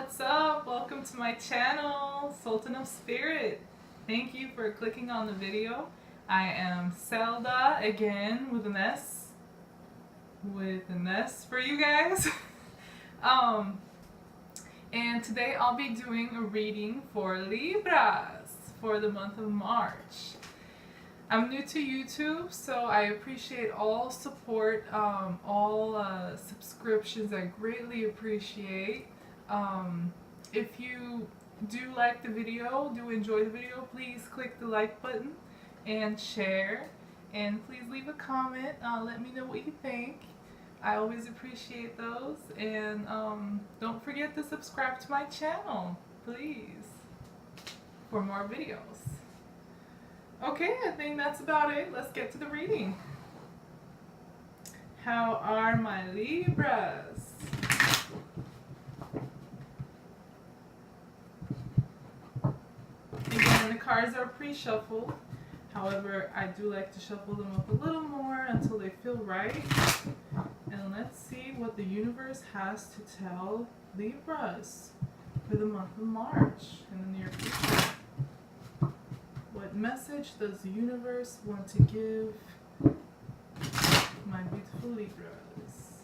what's up? Welcome to my channel, Sultan of Spirit. Thank you for clicking on the video. I am Zelda again with an S. For you guys. And today I'll be doing a reading for Libras for the month of March. I'm new to YouTube, so I appreciate all support, all subscriptions. I greatly appreciate. If you do like the video, do enjoy the video, please click the like button and share. And please leave a comment. Let me know what you think. I always appreciate those. And don't forget to subscribe to my channel, please, for more videos. Okay, I think that's about it. Let's get to the reading. How are my Libras? Again, the cards are pre-shuffled. However, I do like to shuffle them up a little more until they feel right. And let's see what the universe has to tell Libras for the month of March in the near future. What message does the universe want to give my beautiful Libras?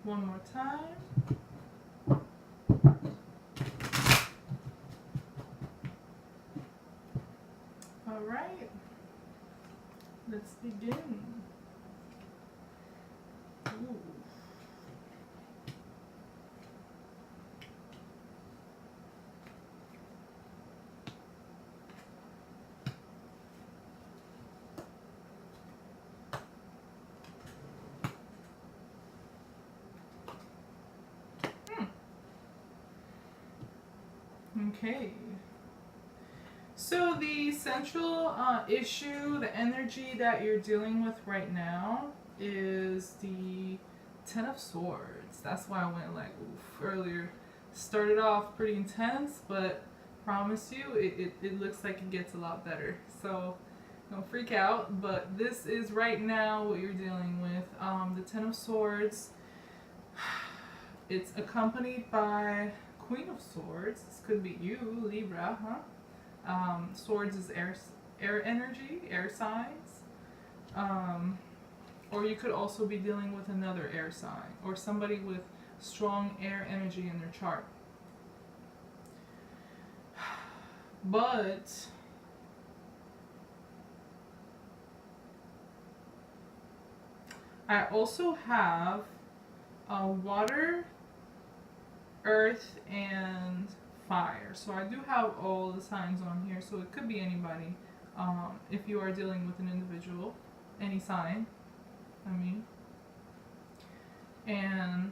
One more time. All right, let's begin. Ooh. Okay, so the central issue, the energy that you're dealing with right now is the Ten of Swords. That's why I went like oof earlier. Started off pretty intense, but promise you it looks like it gets a lot better. So don't freak out, but this is right now what you're dealing with. The Ten of Swords, it's accompanied by Queen of Swords. This could be you, Libra, huh? Swords is air energy, air signs. Or you could also be dealing with another air sign or somebody with strong air energy in their chart. But I also have water, earth, and fire. So I do have all the signs on here, so it could be anybody. If you are dealing with an individual, any sign, I mean. And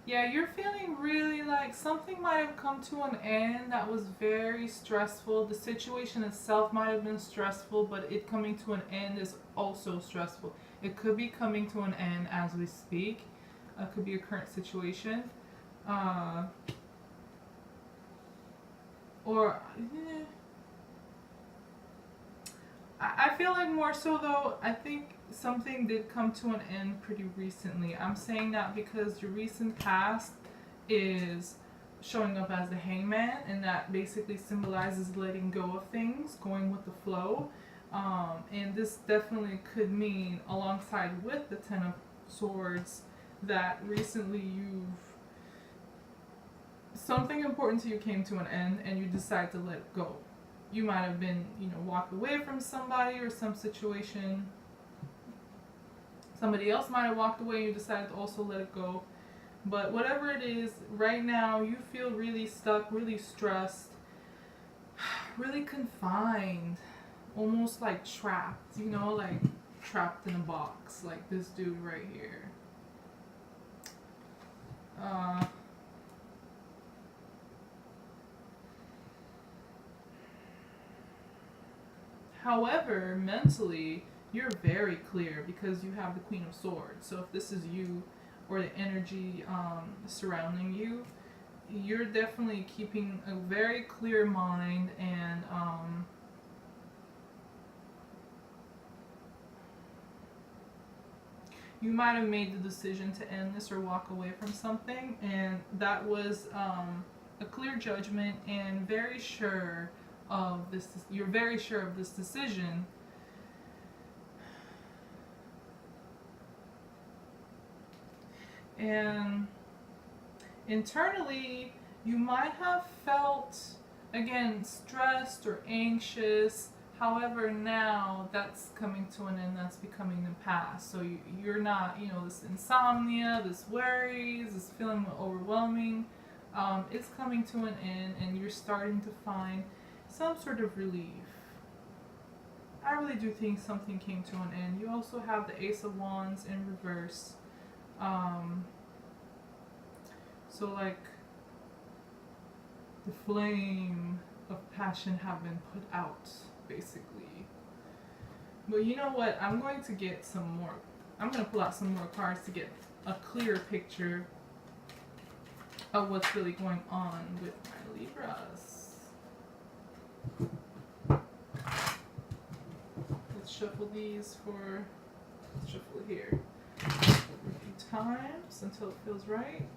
yeah, you're feeling really like something might have come to an end that was very stressful. The situation itself might have been stressful, but it coming to an end is also stressful. It could be coming to an end as we speak. It could be a current situation. I feel like more so though, I think something did come to an end pretty recently. I'm saying that because your recent past is showing up as the Hangman, and that basically symbolizes letting go of things, going with the flow. And this definitely could mean, alongside with the Ten of Swords, that recently something important to you came to an end and you decide to let it go. You might have been, walked away from somebody or some situation. Somebody else might have walked away and you decided to also let it go. But whatever it is, right now you feel really stuck, really stressed, really confined, almost like trapped, like trapped in a box, like this dude right here. However, mentally, you're very clear because you have the Queen of Swords. So if this is you or the energy surrounding you, you're definitely keeping a very clear mind and you might have made the decision to end this or walk away from something, and that was a clear judgment and very sure of this. You're very sure of this decision. And internally, you might have felt, again, stressed or anxious. However, now that's coming to an end, that's becoming the past. So you're not, this insomnia, this worries, this feeling overwhelming, it's coming to an end, and you're starting to find some sort of relief. I really do think something came to an end. You also have the Ace of Wands in reverse. So like the flame of passion have been put out, basically. But you know what? I'm going to get some more. I'm going to pull out some more cards to get a clearer picture of what's really going on with my Libras. Let's shuffle these for. Let's shuffle here a few times until it feels right.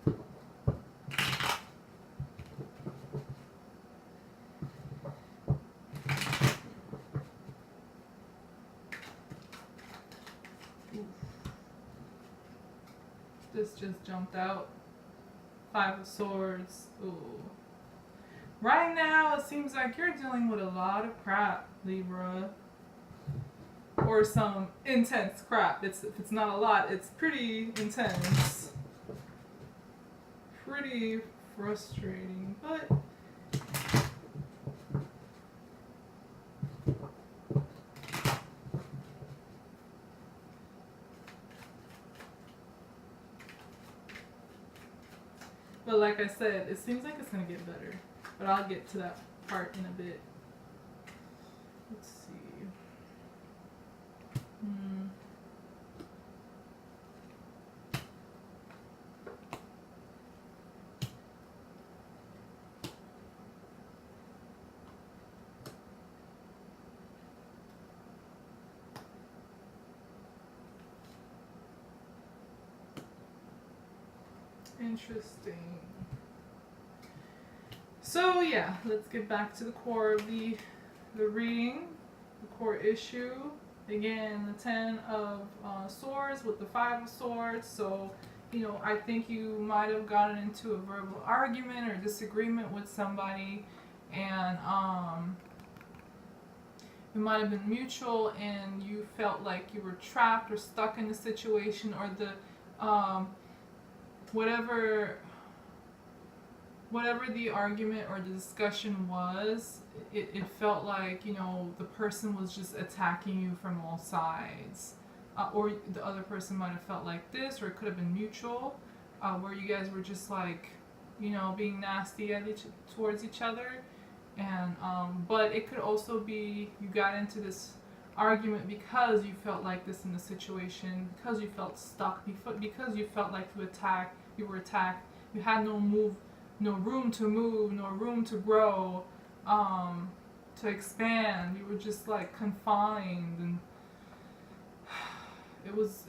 This just jumped out. Five of Swords. Ooh. Right now, it seems like you're dealing with a lot of crap, Libra. Or some intense crap. If it's not a lot, it's pretty intense. Pretty frustrating, but like I said, it seems like it's going to get better. But I'll get to that part in a bit. Let's see. Interesting. So yeah, let's get back to the core of the reading, the core issue. Again, the Ten of Swords with the Five of Swords. So, I think you might have gotten into a verbal argument or disagreement with somebody, and it might have been mutual, and you felt like you were trapped or stuck in the situation, or the whatever the argument or the discussion was, it felt like, the person was just attacking you from all sides. Or the other person might have felt like this, or it could have been mutual, where you guys were just like, being nasty towards each other. And but it could also be you got into this argument because you felt like this in the situation, because you felt stuck, because you felt like you were attacked, you had no room to move, no room to grow, to expand. You were just like confined, and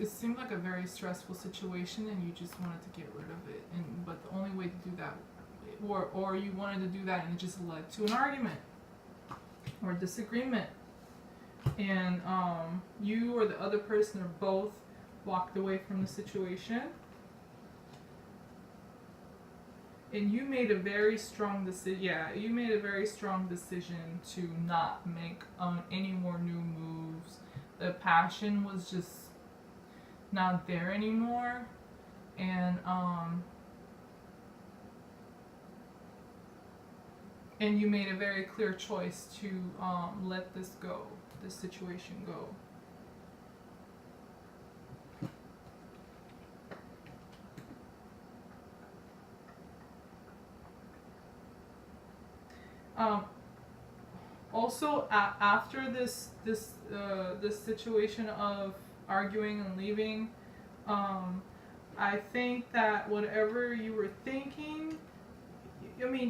it seemed like a very stressful situation, and you just wanted to get rid of it. But the only way to do that, or you wanted to do that, and it just led to an argument or disagreement. And you or the other person or both walked away from the situation. And you made a very strong decision. Yeah, you made a very strong decision to not make any more new moves. The passion was just not there anymore, and you made a very clear choice to let this situation go. Also, after this situation of arguing and leaving, I think that whatever you were thinking,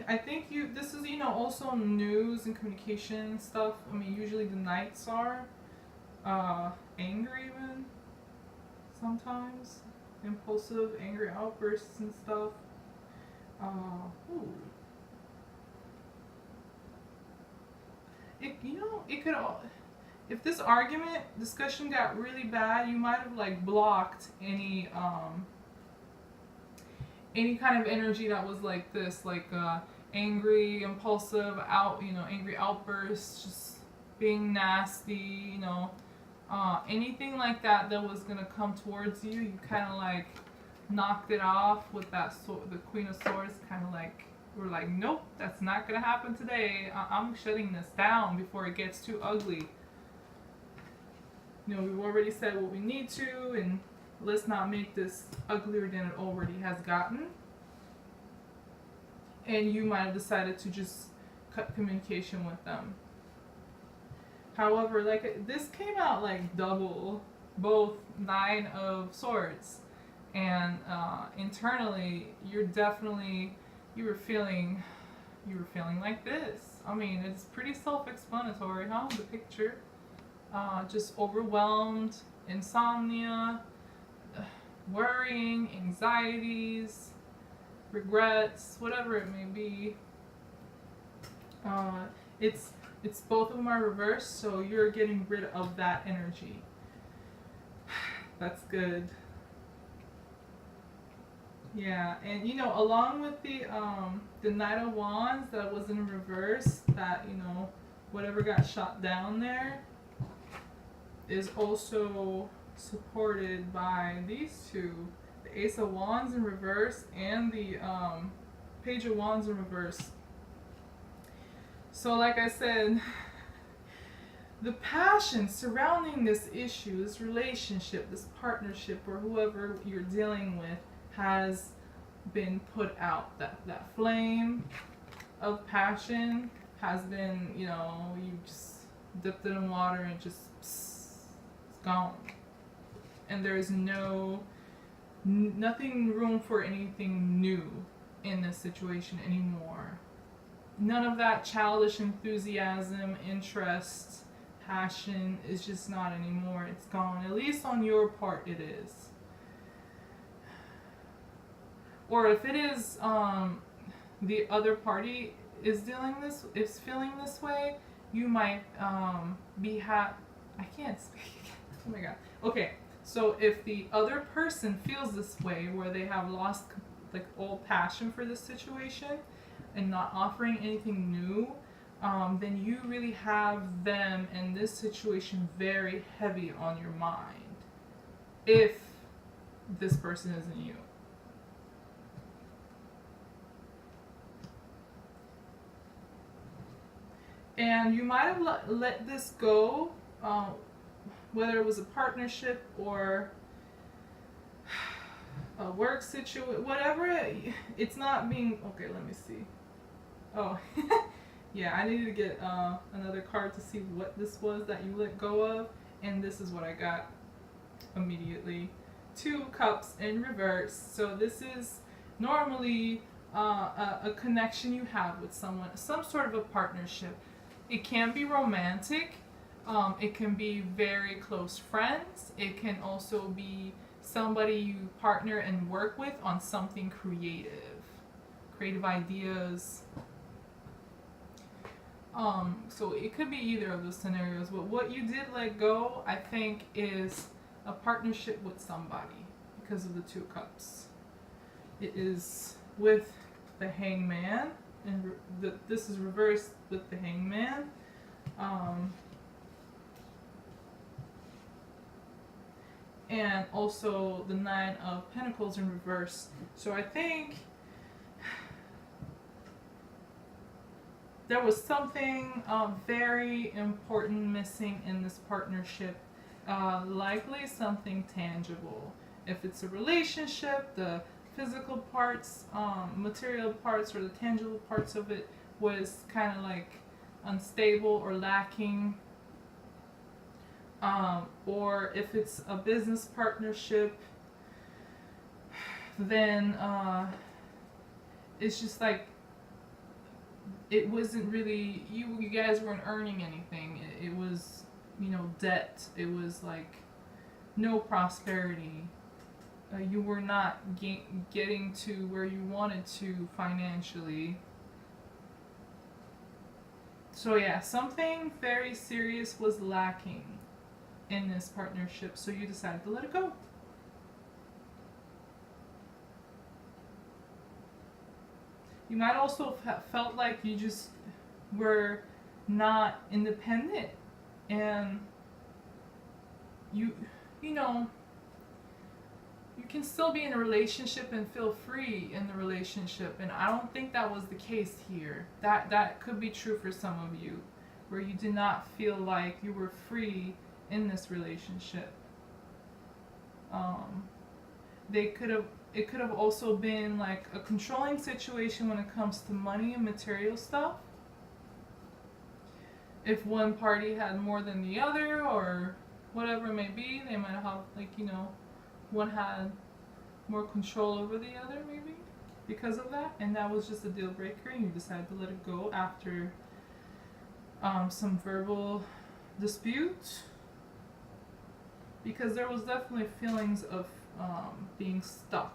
I think this is, also news and communication stuff. Usually the Knights are angry even. sometimes. Impulsive, angry outbursts and stuff. Ooh. It could all. If this argument discussion got really bad, you might have like blocked any kind of energy that was like this, like angry, impulsive, angry outbursts, just being nasty, anything like that was gonna come towards you. You kind of like knocked it off with the Queen of Swords. Kind of like we're like, nope, that's not gonna happen today. I'm shutting this down before it gets too ugly. We've already said what we need to, and let's not make this uglier than it already has gotten. And you might have decided to just cut communication with them. However, like this came out like double, both Nine of Swords, and internally you were feeling like this. I mean, it's pretty self-explanatory, huh? The picture, just overwhelmed, insomnia, worrying, anxieties, regrets, whatever it may be. It's both of them are reversed, so you're getting rid of that energy. That's good. Yeah, and along with the Knight of Wands that was in reverse, that whatever got shot down there is also supported by these two, the Ace of Wands in reverse and the Page of Wands in reverse. So like I said, the passion surrounding this issue, this relationship, this partnership, or whoever you're dealing with has been put out. That flame of passion has been, you just dipped it in water and just it's gone. And there's nothing room for anything new in this situation anymore. None of that childish enthusiasm, interest, passion is just not anymore. It's gone. At least on your part it is. Or if it is the other party is feeling this way, you might I can't speak. Oh my god. Okay, so if the other person feels this way, where they have lost like all passion for this situation and not offering anything new, then you really have them and this situation very heavy on your mind. If this person isn't you. And you might have let this go, whether it was a partnership or a work situation, whatever. It's not being okay. Let me see. Oh, yeah. I needed to get another card to see what this was that you let go of, and this is what I got immediately. 2 cups in reverse. So this is normally a connection you have with someone, some sort of a partnership. It can be romantic. It can be very close friends. It can also be somebody you partner and work with on something creative ideas. So it could be either of those scenarios. But what you did let go, I think, is a partnership with somebody because of the 2 cups. It is with the Hangman, and this is reversed with the Hangman. And also the 9 of Pentacles in reverse. So I think there was something very important missing in this partnership. Likely something tangible. If it's a relationship, the physical parts, material parts, or the tangible parts of it was kind of like unstable or lacking. Or if it's a business partnership, then it's just like it wasn't really, you guys weren't earning anything. It was, debt. It was like no prosperity. You were not getting to where you wanted to financially. So yeah, something very serious was lacking in this partnership, so you decided to let it go. You might also have felt like you just were not independent, and you you know, you can still be in a relationship and feel free in the relationship, and I don't think that was the case here. That could be true for some of you, where you did not feel like you were free in this relationship. They could have It could have also been like a controlling situation when it comes to money and material stuff. If one party had more than the other, or whatever it may be, they might have, like, one had more control over the other, maybe, because of that, and that was just a deal breaker, and you decided to let it go after some verbal dispute, because there was definitely feelings of being stuck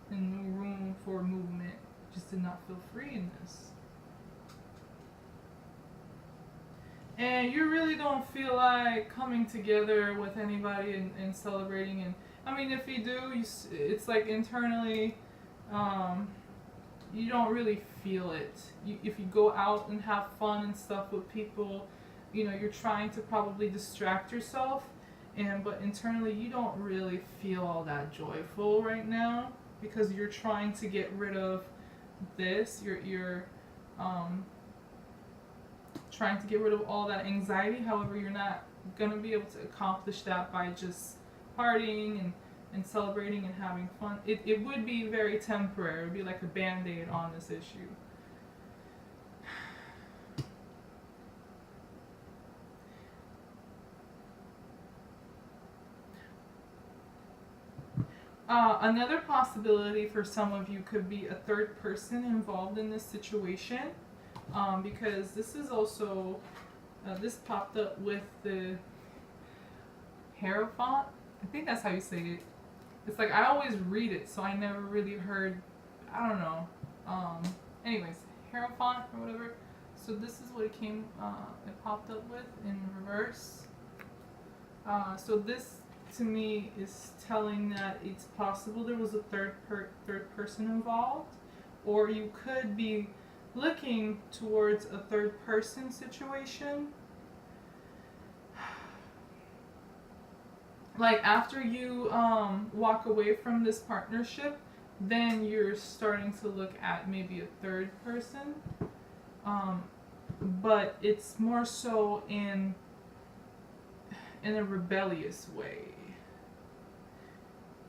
and no room for movement. Just did not feel free in this. And you really don't feel like coming together with anybody and celebrating. And I mean, if you do, it's like internally, you don't really feel it. If you go out and have fun and stuff with people, you're trying to probably distract yourself, but internally you don't really feel all that joyful right now, because you're trying to get rid of this. You're trying to get rid of all that anxiety. However, you're not gonna be able to accomplish that by just partying and celebrating and having fun. It would be very temporary. It would be like a band-aid on this issue. Another possibility for some of you could be a third person involved in this situation, because this is also, this popped up with the Hierophant. I think that's how you say it. It's like I always read it, so I never really heard, I don't know. Anyways, Hierophant or whatever. So this is what it popped up with in reverse. So this, to me, is telling that it's possible there was a third person involved, or you could be looking towards a third person situation. Like after you walk away from this partnership, then you're starting to look at maybe a third person, but it's more so in a rebellious way.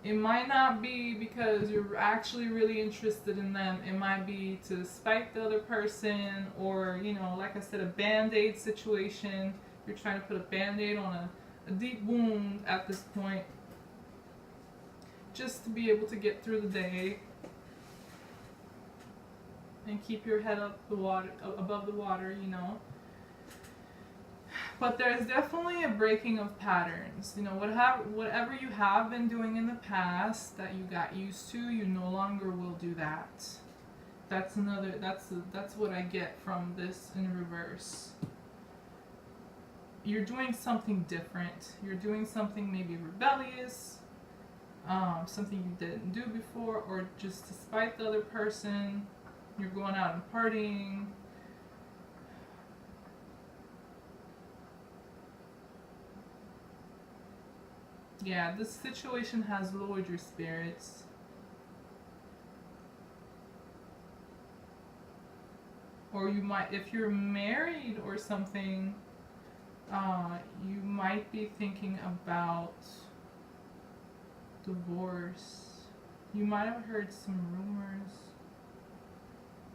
It might not be because you're actually really interested in them. It might be to spite the other person, or, like I said, a band-aid situation. You're trying to put a band-aid on a deep wound at this point, just to be able to get through the day and keep your head above the water. But there's definitely a breaking of patterns. Whatever you have been doing in the past that you got used to, you no longer will do that. That's what I get from this in reverse. You're doing something different. You're doing something maybe rebellious, something you didn't do before, or just to spite the other person. You're going out and partying. Yeah, this situation has lowered your spirits. Or you might, if you're married or something, you might be thinking about divorce. You might have heard some rumors,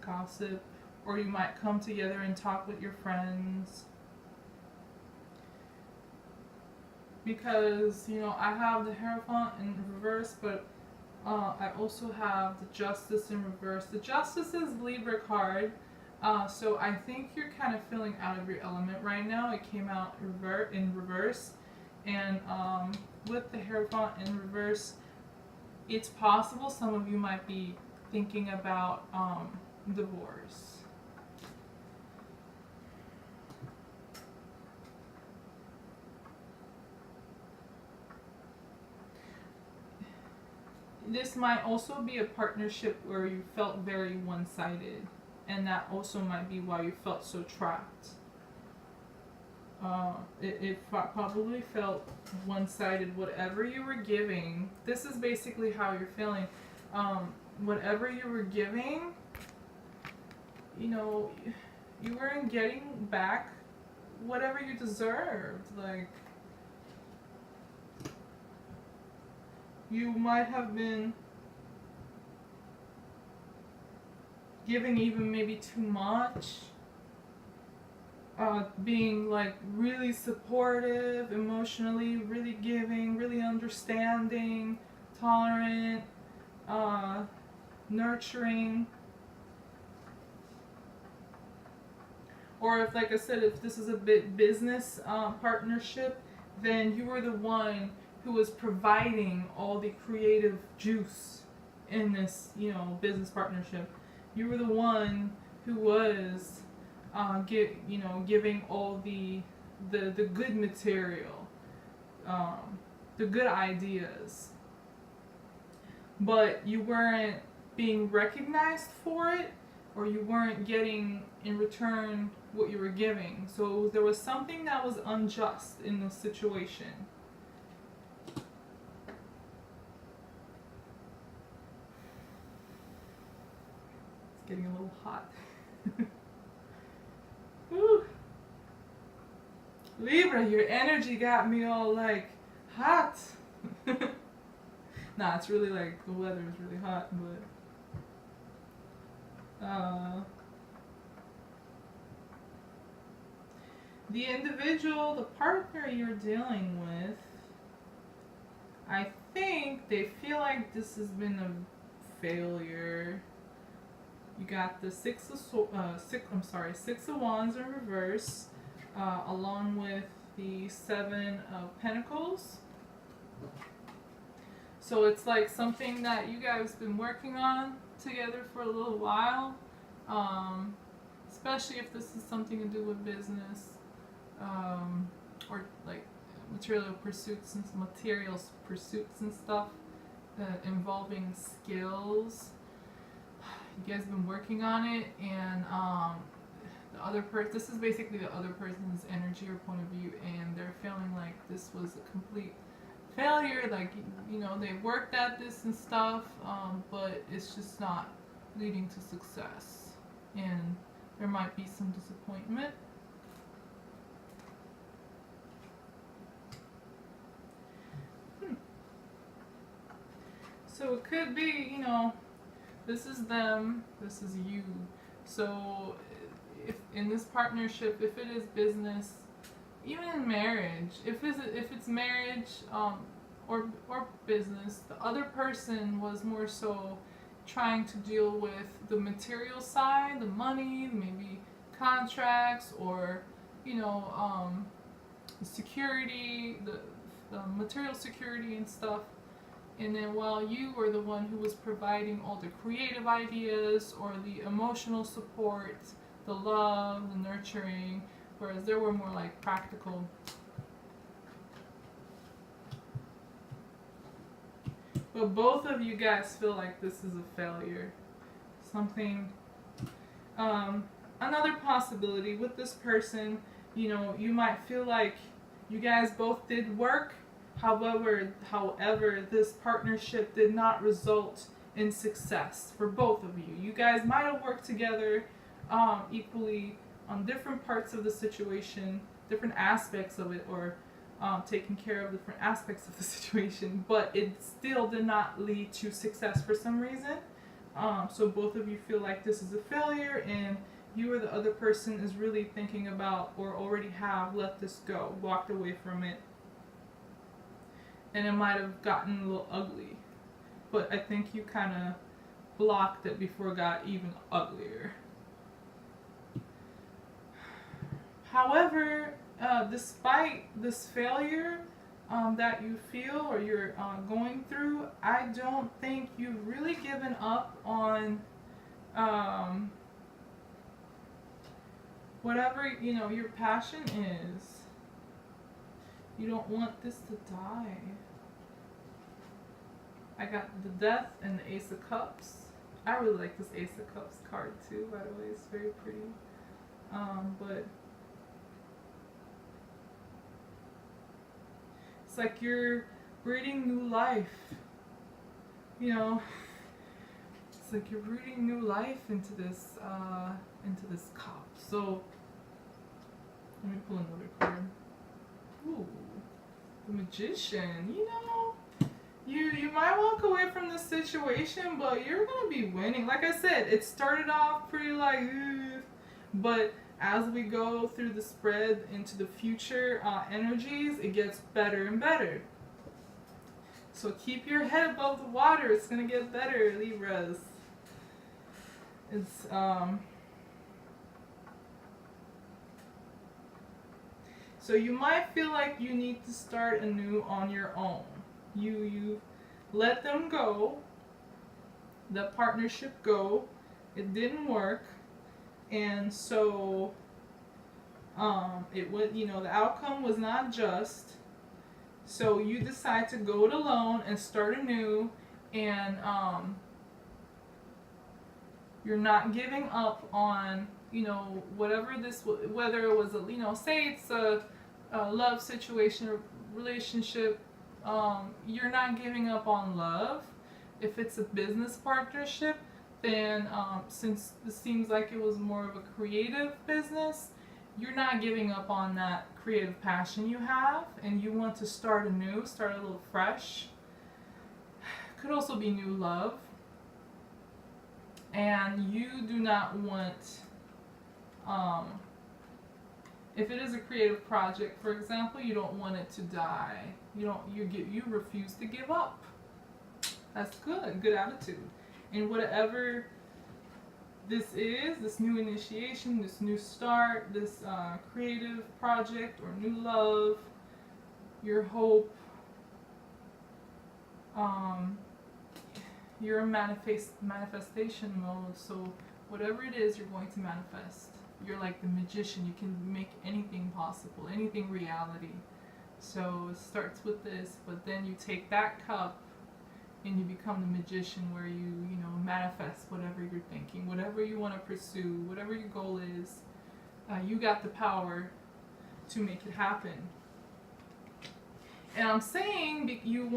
gossip, or you might come together and talk with your friends. Because, I have the Hierophant in reverse, but I also have the Justice in reverse. The Justice is Libra card, so I think you're kind of feeling out of your element right now. It came out in reverse, And with the Hierophant in reverse, it's possible some of you might be thinking about divorce. This might also be a partnership where you felt very one-sided, and that also might be why you felt so trapped. It probably felt one-sided. Whatever you were giving, this is basically how you're feeling. Whatever you were giving, you know, you weren't getting back whatever you deserved. Like, you might have been giving even maybe too much. Being like really supportive, emotionally, really giving, really understanding, tolerant, nurturing. Or if, like I said, if this is a business partnership, then you were the one who was providing all the creative juice in this, business partnership. You were the one who was giving all the good material, the good ideas, but you weren't being recognized for it, or you weren't getting in return what you were giving. So there was something that was unjust in this situation. It's getting a little hot. Whew. Libra, your energy got me all like hot. Nah, it's really like the weather is really hot, but the individual, the partner you're dealing with, I think they feel like this has been a failure. You got the Six of Wands in reverse, along with the Seven of Pentacles. So it's like something that you guys have been working on together for a little while, especially if this is something to do with business, or like material pursuits and stuff involving skills. You guys have been working on it, and the other person, this is basically the other person's energy or point of view, and they're feeling like this was a complete failure. Like, they worked at this and stuff, but it's just not leading to success, and there might be some disappointment. So it could be, this is them, this is you. So if in this partnership, if it is business, even in marriage, if it's marriage or business, the other person was more so trying to deal with the material side, the money, maybe contracts, or the security, the material security and stuff. And then while you were the one who was providing all the creative ideas or the emotional support, the love, the nurturing, whereas they were more like practical. But both of you guys feel like this is a failure. Something, another possibility with this person, you might feel like you guys both did work. However, this partnership did not result in success for both of you. You guys might have worked together equally on different parts of the situation, different aspects of it, or taking care of different aspects of the situation, but it still did not lead to success for some reason. So both of you feel like this is a failure, and you or the other person is really thinking about, or already have let this go, walked away from it. And it might have gotten a little ugly, but I think you kind of blocked it before it got even uglier. However, despite this failure, that you feel or you're going through, I don't think you've really given up on um, whatever your passion is. You don't want this to die. I got the Death and the Ace of Cups. I really like this Ace of Cups card too, by the way. It's very pretty. But it's like you're breathing new life. It's like you're breathing new life into this cup. So let me pull another card. Ooh, the Magician. You might walk away from this situation, but you're gonna be winning. Like I said, it started off pretty like, but as we go through the spread into the future energies, it gets better and better. So keep your head above the water. It's gonna get better, Libras. It's So you might feel like you need to start anew on your own. You let them go, the partnership go. It didn't work, and so it would the outcome was not just. So you decide to go it alone and start anew, and you're not giving up on whatever whether it was say it's a love situation or relationship. You're not giving up on love. If it's a business partnership, then since this seems like it was more of a creative business, you're not giving up on that creative passion you have, and you want to start anew, start a little fresh. Could also be new love. And you do not want, if it is a creative project, for example, you don't want it to die. You refuse to give up. That's good attitude. And whatever this is, this new initiation, this new start, this creative project or new love, your hope, you're in manifestation mode. So whatever it is, you're going to manifest. You're like the magician. You can make anything possible, anything reality. So it starts with this, but then you take that cup and you become the magician, where you manifest whatever you're thinking, whatever you want to pursue, whatever your goal is. You got the power to make it happen. And I'm saying you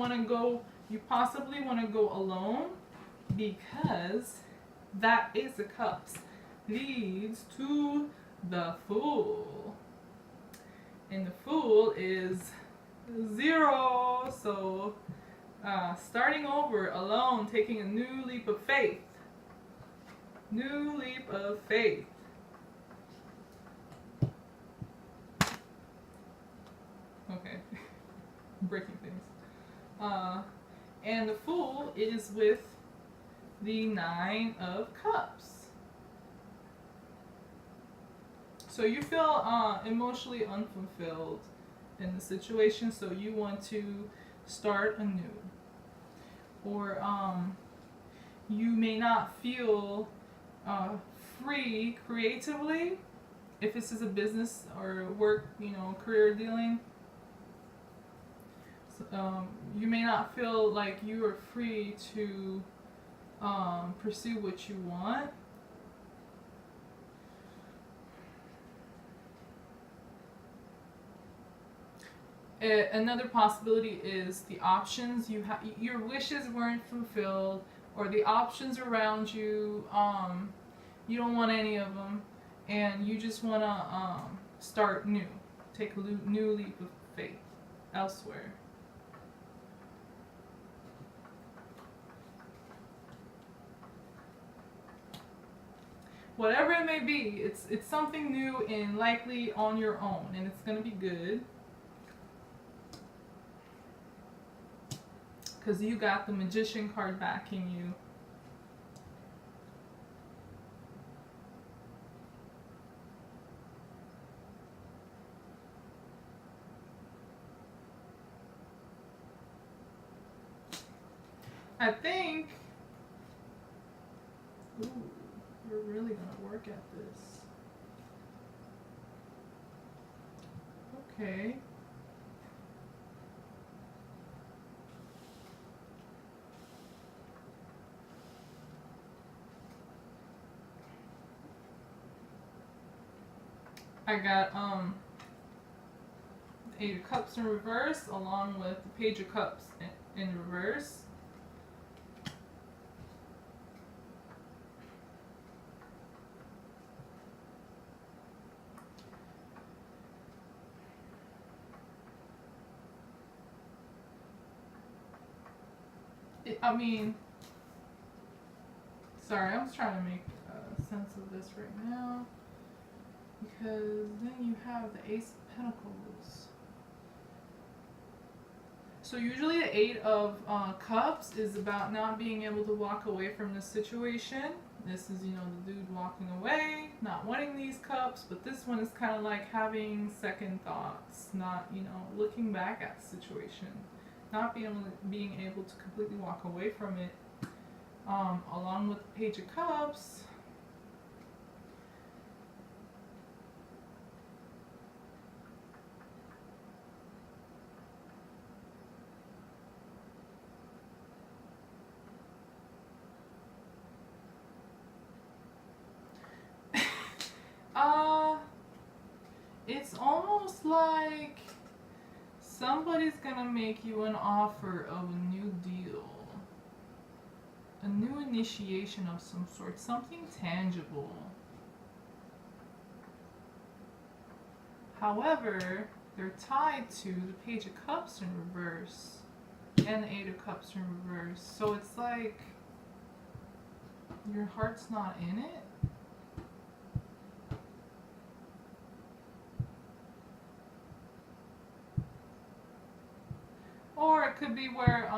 possibly want to go alone, because that Ace of Cups leads to the Fool. And the Fool is 0. So starting over alone, taking a new leap of faith. New leap of faith. Okay. Breaking things. And the Fool is with the 9 of Cups. So you feel emotionally unfulfilled in the situation, so you want to start anew. Or you may not feel free creatively if this is a business or work, career dealing. You may not feel like you are free to pursue what you want. Another possibility is the options your wishes weren't fulfilled, or the options around you, you don't want any of them, and you just want to start new, take a new leap of faith elsewhere. Whatever it may be, it's something new and likely on your own, and it's going to be good. Because you got the Magician card backing you. I think, ooh, we're really gonna work at this. Okay. I got Eight of Cups in reverse along with the Page of Cups in reverse. I mean, sorry, I'm just trying to make sense of this right now. Because then you have the Ace of Pentacles. So usually the Eight of Cups is about not being able to walk away from this situation. This is, the dude walking away, not wanting these cups, but this one is kind of like having second thoughts, not, looking back at the situation, not being able to completely walk away from it. Along with the Page of Cups, it's almost like somebody's gonna make you an offer of a new deal, a new initiation of some sort, something tangible. However, they're tied to the Page of Cups in reverse and the Eight of Cups in reverse. So it's like your heart's not in it. Or it could be where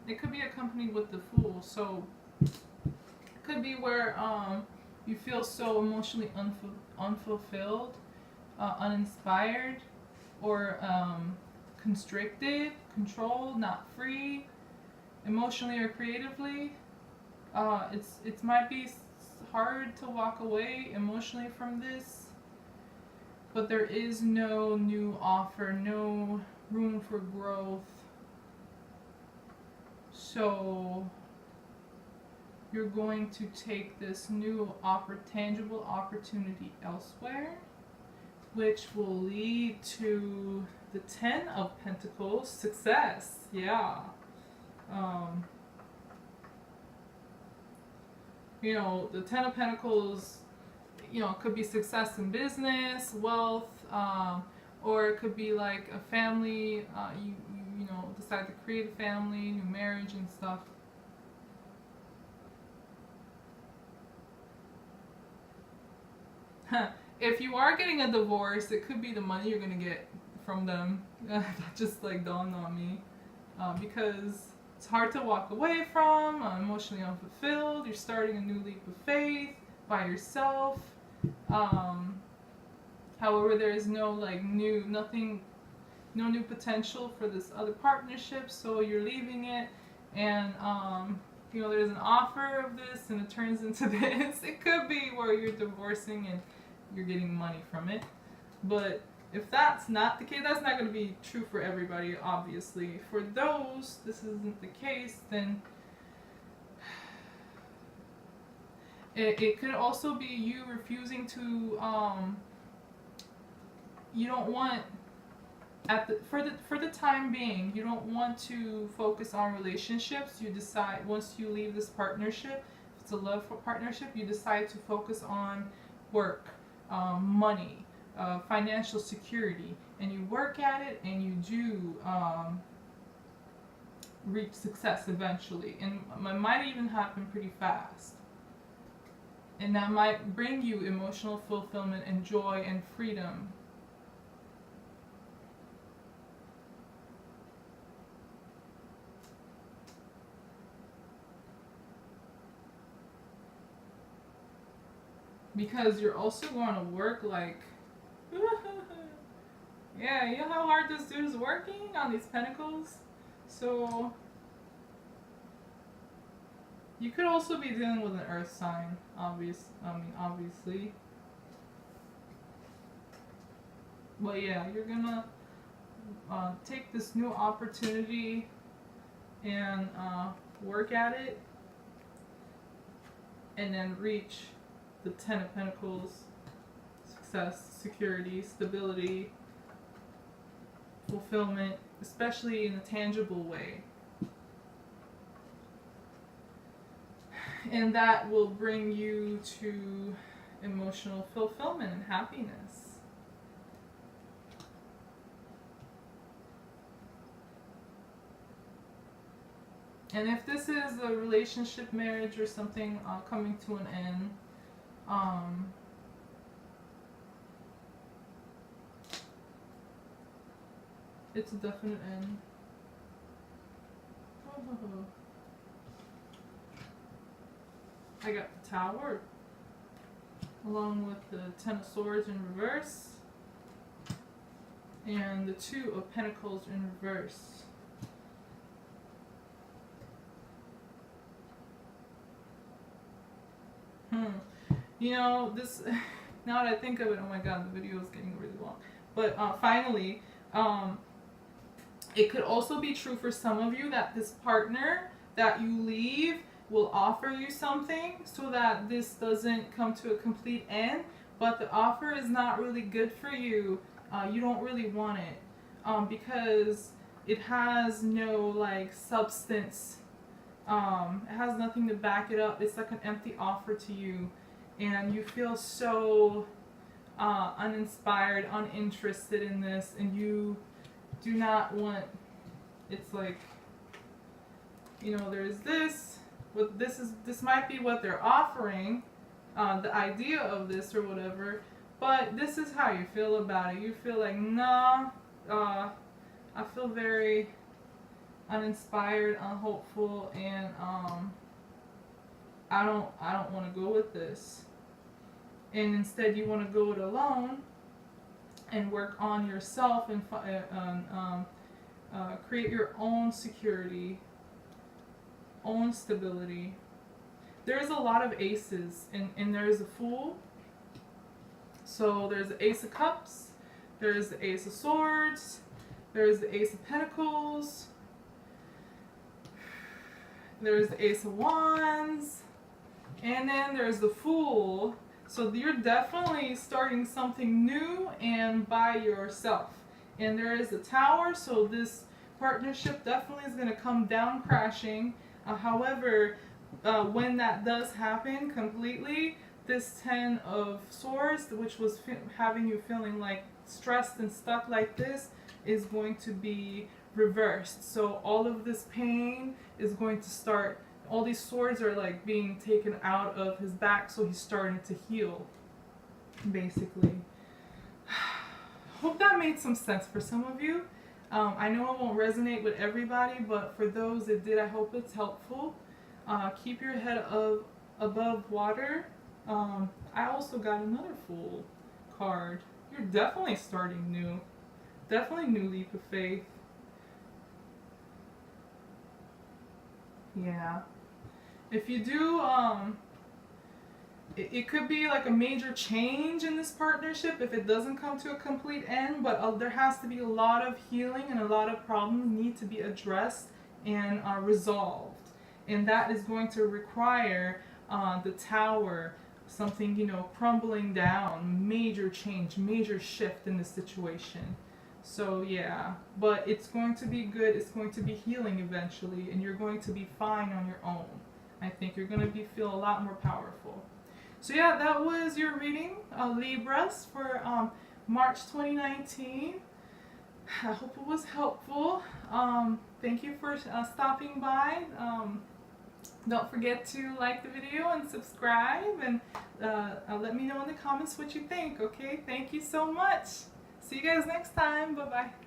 it could be accompanied with the Fool. So it could be where you feel so emotionally unfulfilled, uninspired, or constricted, controlled, not free, emotionally or creatively. It might be hard to walk away emotionally from this, but there is no new offer, no room for growth. So you're going to take this new tangible opportunity elsewhere, which will lead to the Ten of Pentacles, success. Yeah. The Ten of Pentacles, could be success in business, wealth, or it could be like a family, you decide to create a family, new marriage and stuff. If you are getting a divorce, it could be the money you're going to get from them. That just dawned on me. Because it's hard to walk away from, emotionally unfulfilled, you're starting a new leap of faith by yourself. However, there is no no new potential for this other partnership, so you're leaving it, and there's an offer of this and it turns into this. It could be where you're divorcing and you're getting money from it, but if that's not the case, that's not going to be true for everybody, obviously. For those this isn't the case, then it could also be you refusing to you don't want for the time being, you don't want to focus on relationships. You decide, once you leave this partnership, if it's a love partnership, you decide to focus on work, money, financial security, and you work at it, and you do reach success eventually, and it might even happen pretty fast, and that might bring you emotional fulfillment and joy and freedom. Because you're also going to work yeah, you know how hard this dude is working on these pentacles? So You could also be dealing with an earth sign, obviously. But yeah, you're gonna take this new opportunity and work at it, and then reach the Ten of Pentacles: success, security, stability, fulfillment, especially in a tangible way. And that will bring you to emotional fulfillment and happiness. And if this is a relationship, marriage, or something coming to an end, it's a definite end. Oh. I got the Tower, along with the Ten of Swords in reverse, and the Two of Pentacles in reverse. You know, this, now that I think of it, oh my god, the video is getting really long. But finally, it could also be true for some of you that this partner that you leave will offer you something so that this doesn't come to a complete end, but the offer is not really good for you. You don't really want it because it has no like substance. It has nothing to back it up. It's like an empty offer to you, and you feel so uninspired, uninterested in this, and you do not want. It's like, you know, there's this. What this might be what they're offering, the idea of this or whatever, but this is how you feel about it. You feel like, nah, I feel very uninspired, unhopeful, and I don't want to go with this. And instead, you want to go it alone and work on yourself and create your own security, own stability. There's a lot of aces, and there's a Fool. So there's the Ace of Cups, there's the Ace of Swords, there's the Ace of Pentacles, there's the Ace of Wands, and then there's the Fool. So you're definitely starting something new and by yourself. And there is the Tower, so this partnership definitely is going to come down crashing. However, when that does happen completely, this Ten of Swords, which was having you feeling like stressed and stuck like this, is going to be reversed. So all of this pain is going to start, all these swords are like being taken out of his back, so he's starting to heal, basically. Hope that made some sense for some of you. I know it won't resonate with everybody, but for those it did, I hope it's helpful. Keep your head above water. I also got another Fool card. You're definitely starting new. Definitely new leap of faith. Yeah. If you do, it could be like a major change in this partnership if it doesn't come to a complete end, but there has to be a lot of healing and a lot of problems need to be addressed and resolved. And that is going to require the Tower, something, you know, crumbling down, major change, major shift in the situation. So yeah, but it's going to be good, it's going to be healing eventually, and you're going to be fine on your own. I think you're going to feel a lot more powerful. So yeah, that was your reading, Libras, for March 2019. I hope it was helpful. Thank you for stopping by. Don't forget to like the video and subscribe, and let me know in the comments what you think, okay? Thank you so much. See you guys next time. Bye-bye.